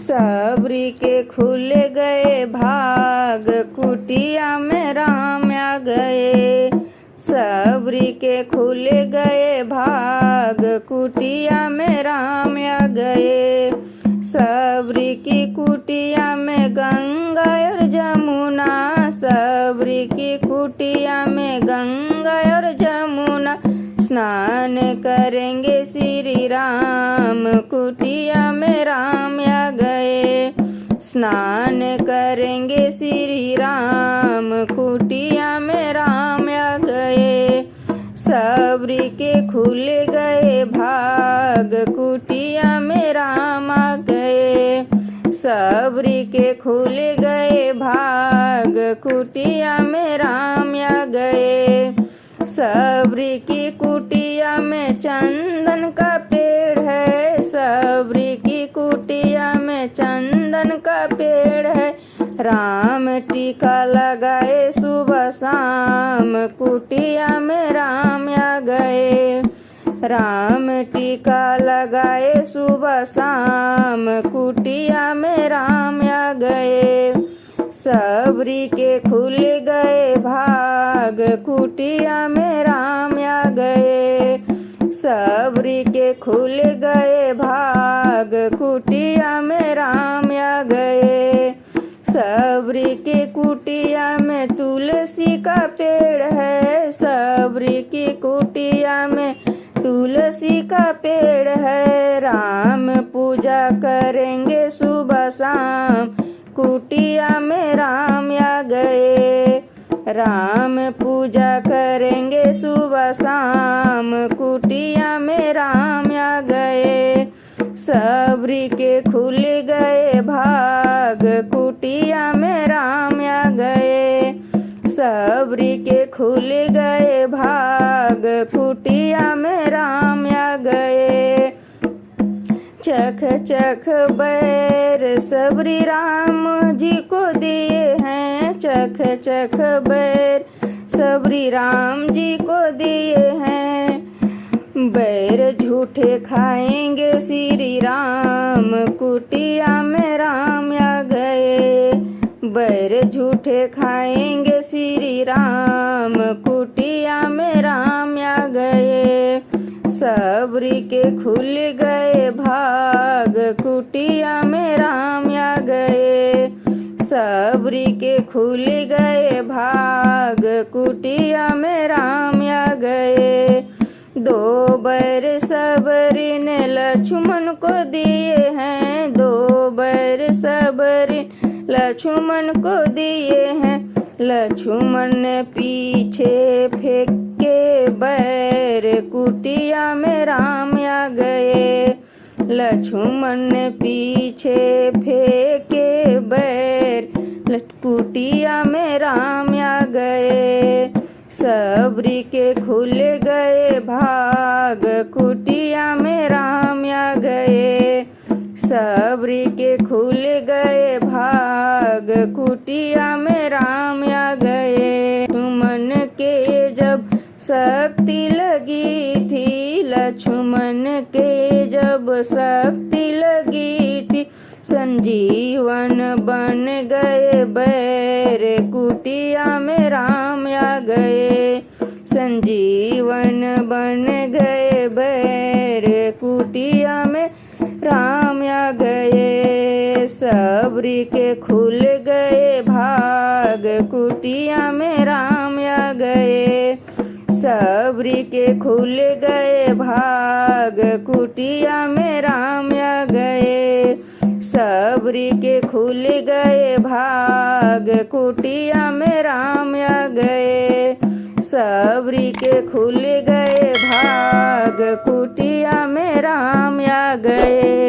सबरी के खुल गए भाग, कुटिया में राम आ गए। सबरी के खुल गए भाग, कुटिया में राम आ गए। सबरी की कुटिया में गंगा और जमुना, सबरी की कुटिया में गंगा और जमुना। स्नान करेंगे श्री राम, कुटिया में राम आ गए। स्नान करेंगे श्री राम, कुटिया में राम आ गए। सबरी के खुल गए भाग, कुटिया में राम आ गए। सबरी के खुल गए भाग, कुटिया में राम आ गए। सबरी की कुटिया में चंदन का पेड़ है, सबरी की कुटिया में चंदन का पेड़ है। राम टीका लगाए सुबह शाम, कुटिया में राम आ गए। राम टीका लगाए सुबह शाम, कुटिया में राम आ गए। सबरी के खुल गए भाग, कुटिया में राम आ गए। सबरी के खुल गए भाग, कुटिया में राम आ गए। सबरी के कुटिया में तुलसी का पेड़ है, सबरी की कुटिया में तुलसी का पेड़ है। राम पूजा करेंगे सुबह शाम, कुटिया में राम आ गए। राम पूजा करेंगे सुबह शाम, कुटिया में राम आ गए। सबरी के खुल गए भाग, कुटिया में राम आ गए। सबरी के खुल गए भाग, कुटिया में राम आ गए। चख चख बैर सबरी राम जी को दिए हैं, चख चख बैर सबरी राम जी को दिए हैं। बैर झूठे खाएंगे श्री राम, कुटिया में राम आ गए। बैर झूठे खाएंगे श्री राम, कुटिया में राम आ गए। सबरी के खुल गए भाग, कुटिया में राम आ गए। सबरी के खुल गए भाग, कुटिया में राम आ गए। दो बैर सबरी ने लक्ष्मण को दिए हैं, दो बैर सबरी लक्ष्मण को दिए हैं। लक्ष्मण ने पीछे फेंके बैर, कुटिया में राम आ गए। लक्ष्मण ने पीछे फेंके बैर, कुटिया में राम आ गए। सबरी के खुल गए भाग, कुटिया में राम आ गए। सबरी के खुल गए भाग, कुटिया में राम आ गए। लक्ष्मण के जब शक्ति लगी थी, लक्ष्मण के जब शक्ति लगी थी। संजीवन बन गए बैर, कुटिया में राम आ गए। संजीवन बन गए बैर, कुटिया में राम आ गए। सबरी के खुल गए भाग, कुटिया में राम आ गए। सबरी के खुल गए भाग, कुटिया में राम आ गए। सबरी के खुल गए भाग, कुटिया में राम आ गए। सबरी के खुल गए भाग, कुटिया में राम आ गए।